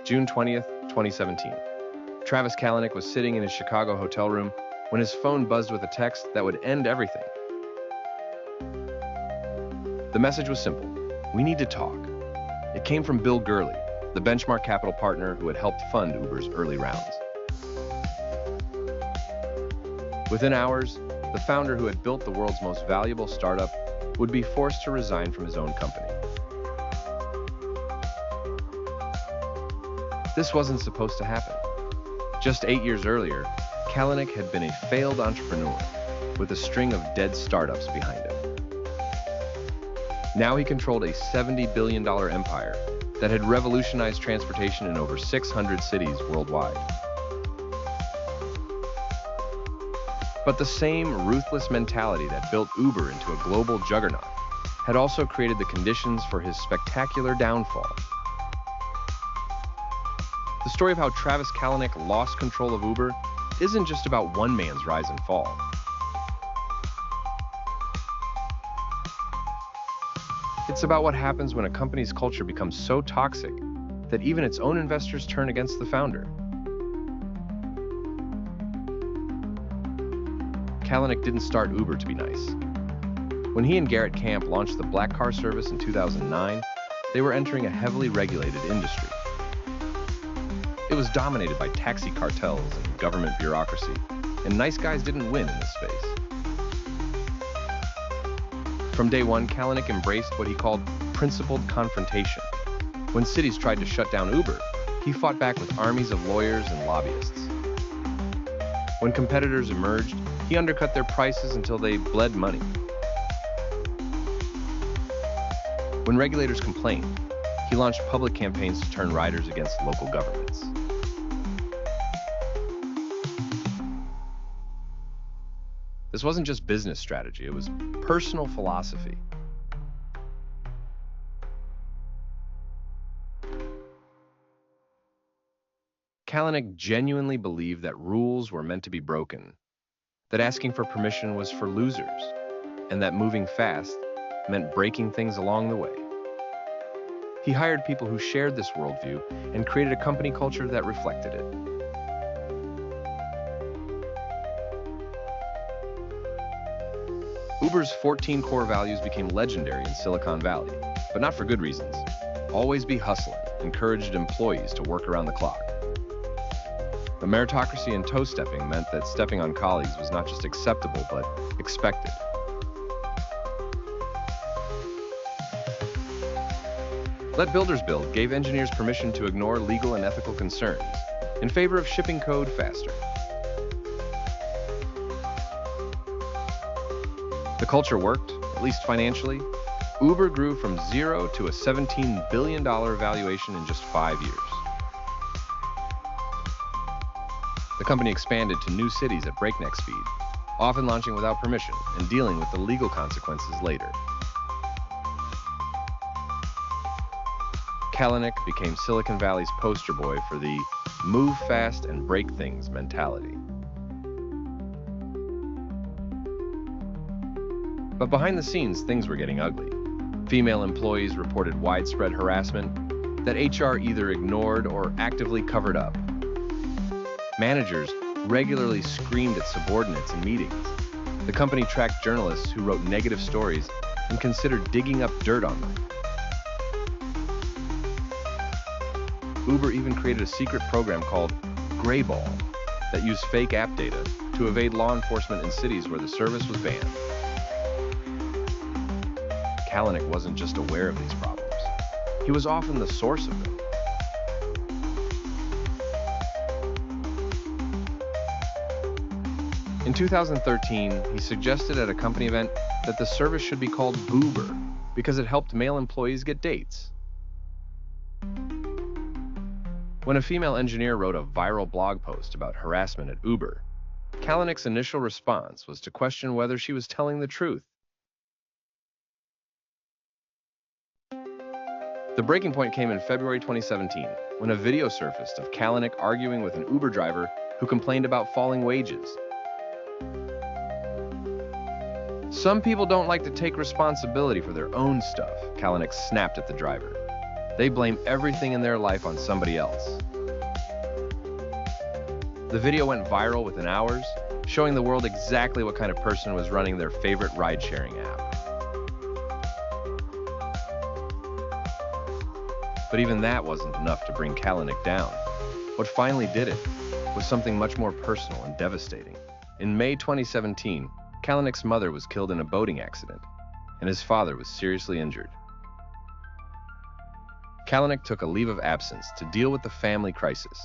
June 20th, 2017. Travis Kalanick was sitting in his Chicago hotel room when his phone buzzed with a text that would end everything. The message was simple: we need to talk. It came from Bill Gurley, the benchmark capital partner who had helped fund Uber's early rounds. Within hours, the founder who had built the world's most valuable startup would be forced to resign from his own company. This wasn't supposed to happen. Just 8 years earlier, Kalanick had been a failed entrepreneur with a string of dead startups behind him. Now he controlled a $70 billion empire that had revolutionized transportation in over 600 cities worldwide. But the same ruthless mentality that built Uber into a global juggernaut had also created the conditions for his spectacular downfall. The story of how Travis Kalanick lost control of Uber isn't just about one man's rise and fall. It's about what happens when a company's culture becomes so toxic that even its own investors turn against the founder. Kalanick didn't start Uber to be nice. When he and Garrett Camp launched the black car service in 2009, they were entering a heavily regulated industry. It was dominated by taxi cartels and government bureaucracy, and nice guys didn't win in this space. From day one, Kalanick embraced what he called principled confrontation. When cities tried to shut down Uber, he fought back with armies of lawyers and lobbyists. When competitors emerged, he undercut their prices until they bled money. When regulators complained, he launched public campaigns to turn riders against local governments. This wasn't just business strategy, it was personal philosophy. Kalanick genuinely believed that rules were meant to be broken, that asking for permission was for losers, and that moving fast meant breaking things along the way. He hired people who shared this worldview and created a company culture that reflected it. Uber's 14 core values became legendary in Silicon Valley, but not for good reasons. Always be hustling encouraged employees to work around the clock. The meritocracy and toe-stepping meant that stepping on colleagues was not just acceptable, but expected. Let Builders Build gave engineers permission to ignore legal and ethical concerns in favor of shipping code faster. The culture worked, at least financially. Uber grew from zero to a $17 billion valuation in just 5 years. The company expanded to new cities at breakneck speed, often launching without permission and dealing with the legal consequences later. Kalanick became Silicon Valley's poster boy for the move fast and break things mentality. But behind the scenes, things were getting ugly. Female employees reported widespread harassment that HR either ignored or actively covered up. Managers regularly screamed at subordinates in meetings. The company tracked journalists who wrote negative stories and considered digging up dirt on them. Uber even created a secret program called Grayball that used fake app data to evade law enforcement in cities where the service was banned. Kalanick wasn't just aware of these problems. He was often the source of them. In 2013, he suggested at a company event that the service should be called Boob-er because it helped male employees get dates. When a female engineer wrote a viral blog post about harassment at Uber, Kalanick's initial response was to question whether she was telling the truth. The breaking point came in February 2017, when a video surfaced of Kalanick arguing with an Uber driver who complained about falling wages. Some people don't like to take responsibility for their own stuff, Kalanick snapped at the driver. They blame everything in their life on somebody else. The video went viral within hours, showing the world exactly what kind of person was running their favorite ride-sharing app. But even that wasn't enough to bring Kalanick down. What finally did it was something much more personal and devastating. In May 2017, Kalanick's mother was killed in a boating accident, and his father was seriously injured. Kalanick took a leave of absence to deal with the family crisis,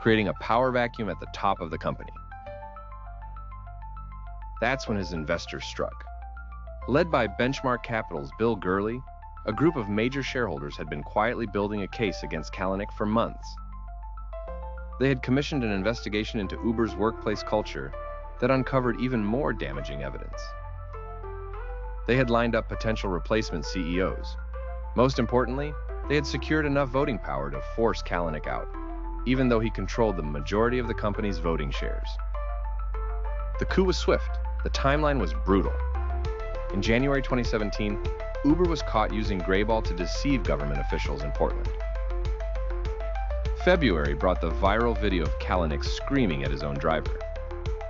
creating a power vacuum at the top of the company. That's when his investors struck. Led by Benchmark Capital's Bill Gurley, a group of major shareholders had been quietly building a case against Kalanick for months. They had commissioned an investigation into Uber's workplace culture that uncovered even more damaging evidence. They had lined up potential replacement CEOs. Most importantly, they had secured enough voting power to force Kalanick out, even though he controlled the majority of the company's voting shares. The coup was swift. The timeline was brutal. In January 2017, Uber was caught using Greyball to deceive government officials in Portland. February brought the viral video of Kalanick screaming at his own driver.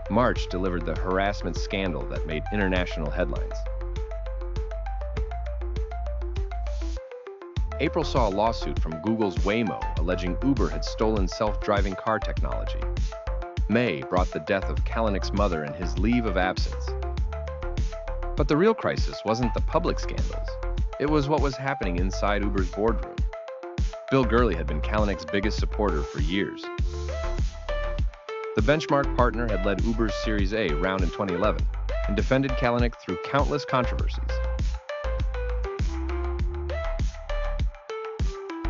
March delivered the harassment scandal that made international headlines. April saw a lawsuit from Google's Waymo alleging Uber had stolen self-driving car technology. May brought the death of Kalanick's mother and his leave of absence. But the real crisis wasn't the public scandals. It was what was happening inside Uber's boardroom. Bill Gurley had been Kalanick's biggest supporter for years. The Benchmark partner had led Uber's Series A round in 2011 and defended Kalanick through countless controversies.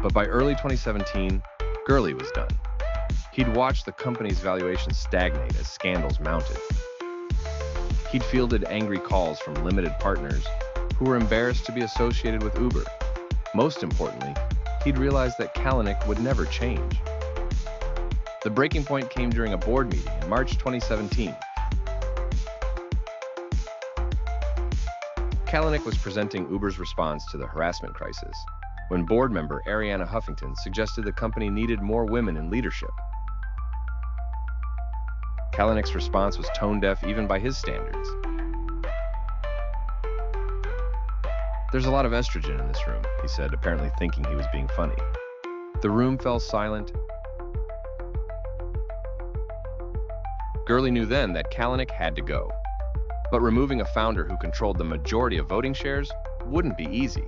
But by early 2017, Gurley was done. He'd watched the company's valuation stagnate as scandals mounted. He'd fielded angry calls from limited partners who were embarrassed to be associated with Uber. Most importantly, he'd realized that Kalanick would never change. The breaking point came during a board meeting in March 2017. Kalanick was presenting Uber's response to the harassment crisis when board member Arianna Huffington suggested the company needed more women in leadership. Kalanick's response was tone-deaf even by his standards. "There's a lot of estrogen in this room," he said, apparently thinking he was being funny. The room fell silent. Gurley knew then that Kalanick had to go. But removing a founder who controlled the majority of voting shares wouldn't be easy.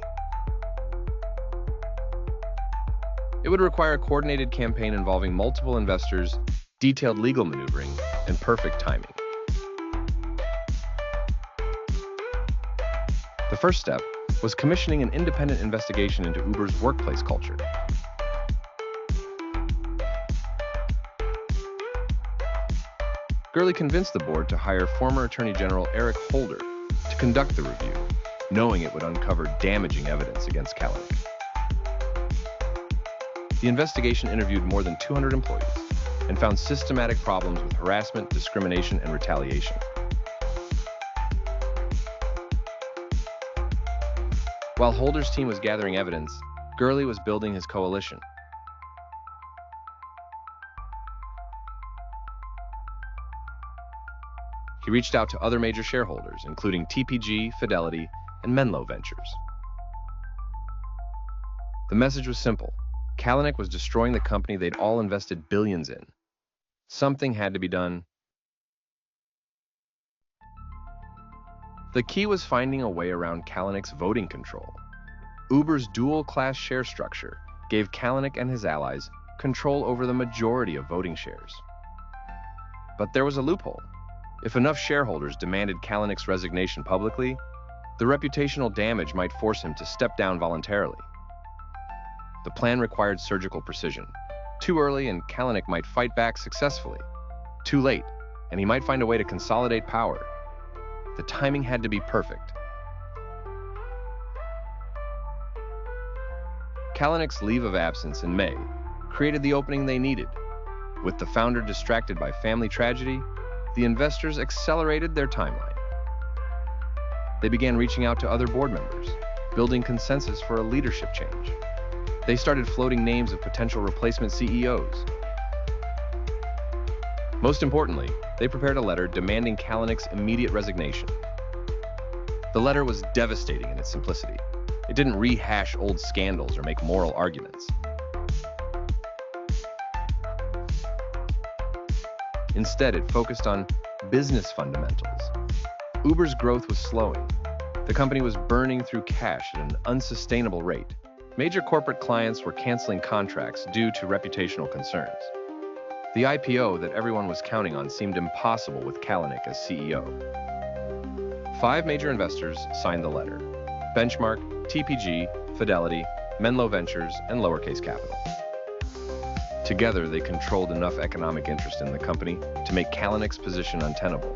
It would require a coordinated campaign involving multiple investors, detailed legal maneuvering, and perfect timing. The first step was commissioning an independent investigation into Uber's workplace culture. Gurley convinced the board to hire former Attorney General Eric Holder to conduct the review, knowing it would uncover damaging evidence against Kalanick. The investigation interviewed more than 200 employees and found systematic problems with harassment, discrimination, and retaliation. While Holder's team was gathering evidence, Gurley was building his coalition. He reached out to other major shareholders, including TPG, Fidelity, and Menlo Ventures. The message was simple. Kalanick was destroying the company they'd all invested billions in. Something had to be done. The key was finding a way around Kalanick's voting control. Uber's dual-class share structure gave Kalanick and his allies control over the majority of voting shares. But there was a loophole. If enough shareholders demanded Kalanick's resignation publicly, the reputational damage might force him to step down voluntarily. The plan required surgical precision. Too early and Kalanick might fight back successfully. Too late, and he might find a way to consolidate power. The timing had to be perfect. Kalanick's leave of absence in May created the opening they needed. With the founder distracted by family tragedy, the investors accelerated their timeline. They began reaching out to other board members, building consensus for a leadership change. They started floating names of potential replacement CEOs. Most importantly, they prepared a letter demanding Kalanick's immediate resignation. The letter was devastating in its simplicity. It didn't rehash old scandals or make moral arguments. Instead, it focused on business fundamentals. Uber's growth was slowing. The company was burning through cash at an unsustainable rate. Major corporate clients were canceling contracts due to reputational concerns. The IPO that everyone was counting on seemed impossible with Kalanick as CEO. 5 major investors signed the letter: Benchmark, TPG, Fidelity, Menlo Ventures, and Lowercase Capital. Together, they controlled enough economic interest in the company to make Kalanick's position untenable.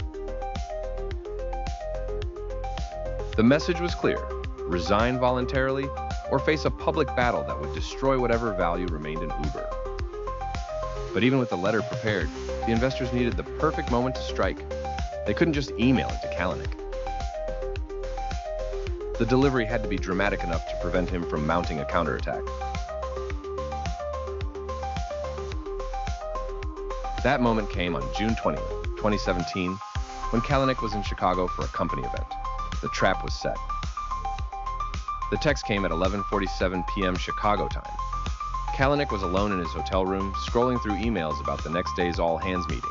The message was clear: resign voluntarily or face a public battle that would destroy whatever value remained in Uber. But even with the letter prepared, the investors needed the perfect moment to strike. They couldn't just email it to Kalanick. The delivery had to be dramatic enough to prevent him from mounting a counterattack. That moment came on June 20, 2017, when Kalanick was in Chicago for a company event. The trap was set. The text came at 11:47 p.m. Chicago time. Kalanick was alone in his hotel room, scrolling through emails about the next day's all-hands meeting.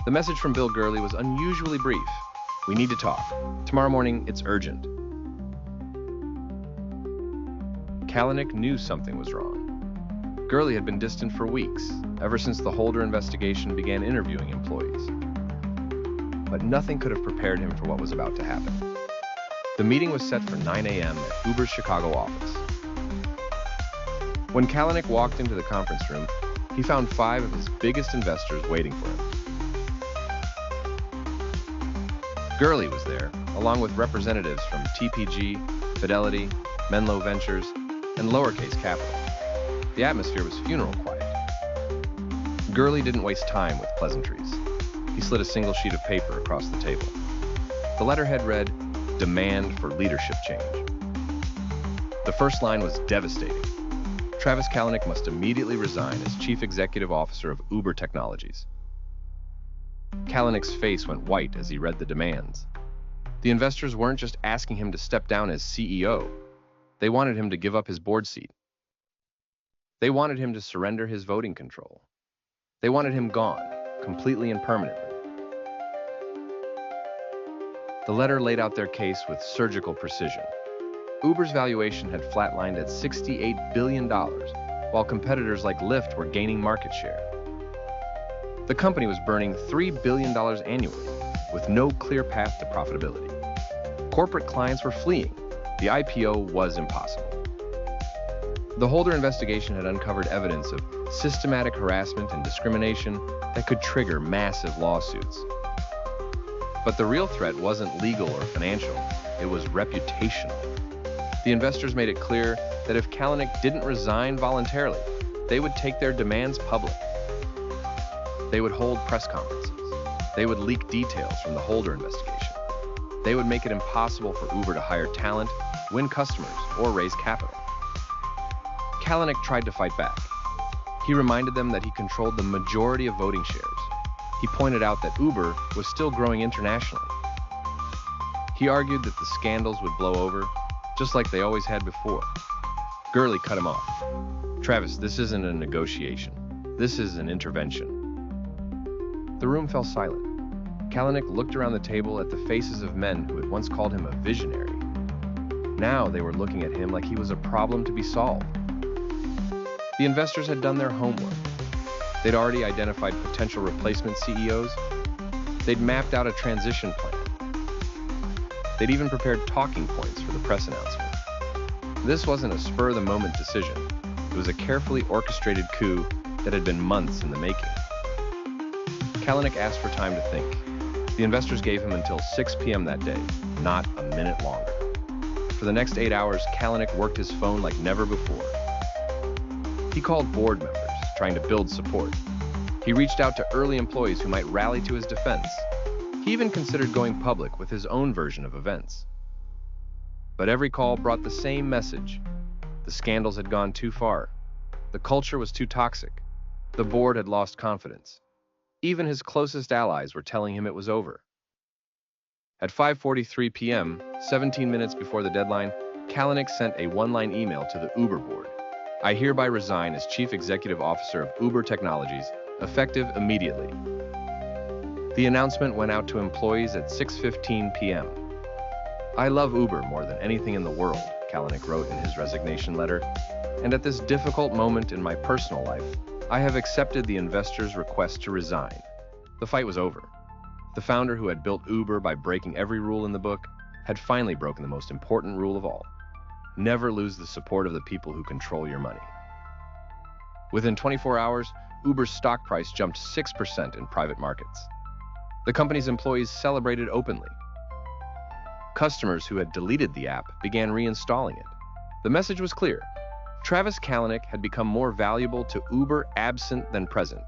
The message from Bill Gurley was unusually brief. "We need to talk. Tomorrow morning, it's urgent." Kalanick knew something was wrong. Gurley had been distant for weeks, ever since the Holder investigation began interviewing employees. But nothing could have prepared him for what was about to happen. The meeting was set for 9 a.m. at Uber's Chicago office. When Kalanick walked into the conference room, he found 5 of his biggest investors waiting for him. Gurley was there, along with representatives from TPG, Fidelity, Menlo Ventures, and Lowercase Capital. The atmosphere was funeral quiet. Gurley didn't waste time with pleasantries. He slid a single sheet of paper across the table. The letterhead read, "Demand for leadership change." The first line was devastating. Travis Kalanick must immediately resign as Chief Executive Officer of Uber Technologies. Kalanick's face went white as he read the demands. The investors weren't just asking him to step down as CEO. They wanted him to give up his board seat. They wanted him to surrender his voting control. They wanted him gone, completely and permanently. The letter laid out their case with surgical precision. Uber's valuation had flatlined at $68 billion, while competitors like Lyft were gaining market share. The company was burning $3 billion annually, with no clear path to profitability. Corporate clients were fleeing. The IPO was impossible. The Holder investigation had uncovered evidence of systematic harassment and discrimination that could trigger massive lawsuits. But the real threat wasn't legal or financial, it was reputational. The investors made it clear that if Kalanick didn't resign voluntarily, they would take their demands public. They would hold press conferences. They would leak details from the Holder investigation. They would make it impossible for Uber to hire talent, win customers, or raise capital. Kalanick tried to fight back. He reminded them that he controlled the majority of voting shares. He pointed out that Uber was still growing internationally. He argued that the scandals would blow over, just like they always had before. Gurley cut him off. "Travis, this isn't a negotiation. This is an intervention." The room fell silent. Kalanick looked around the table at the faces of men who had once called him a visionary. Now they were looking at him like he was a problem to be solved. The investors had done their homework. They'd already identified potential replacement CEOs. They'd mapped out a transition plan. They'd even prepared talking points for the press announcement. This wasn't a spur-of-the-moment decision. It was a carefully orchestrated coup that had been months in the making. Kalanick asked for time to think. The investors gave him until 6 p.m. that day, not a minute longer. For the next 8 hours, Kalanick worked his phone like never before. He called board members, trying to build support. He reached out to early employees who might rally to his defense. He even considered going public with his own version of events. But every call brought the same message. The scandals had gone too far. The culture was too toxic. The board had lost confidence. Even his closest allies were telling him it was over. At 5:43 p.m., 17 minutes before the deadline, Kalanick sent a one-line email to the Uber board. I hereby resign as Chief Executive Officer of Uber Technologies, effective immediately. The announcement went out to employees at 6:15 p.m. I love Uber more than anything in the world, Kalanick wrote in his resignation letter, and at this difficult moment in my personal life, I have accepted the investors' request to resign. The fight was over. The founder who had built Uber by breaking every rule in the book had finally broken the most important rule of all. Never lose the support of the people who control your money. Within 24 hours, Uber's stock price jumped 6% in private markets. The company's employees celebrated openly. Customers who had deleted the app began reinstalling it. The message was clear. Travis Kalanick had become more valuable to Uber absent than present.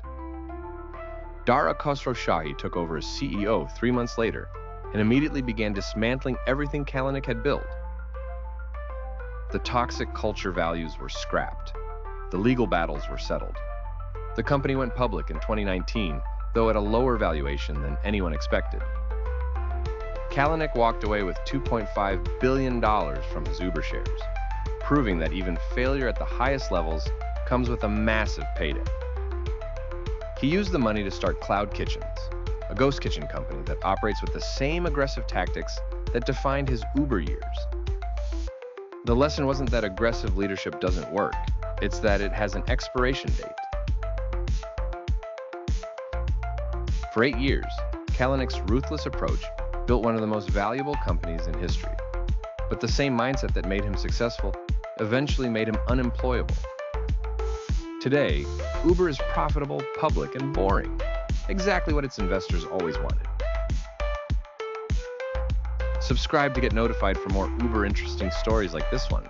Dara Khosrowshahi took over as CEO 3 months later and immediately began dismantling everything Kalanick had built. The toxic culture values were scrapped. The legal battles were settled. The company went public in 2019, though at a lower valuation than anyone expected. Kalanick walked away with $2.5 billion from his Uber shares, proving that even failure at the highest levels comes with a massive payday. He used the money to start Cloud Kitchens, a ghost kitchen company that operates with the same aggressive tactics that defined his Uber years. The lesson wasn't that aggressive leadership doesn't work, it's that it has an expiration date. For 8 years, Kalanick's ruthless approach built one of the most valuable companies in history. But the same mindset that made him successful eventually made him unemployable. Today, Uber is profitable, public, and boring. Exactly what its investors always wanted. Subscribe to get notified for more Uber interesting stories like this one.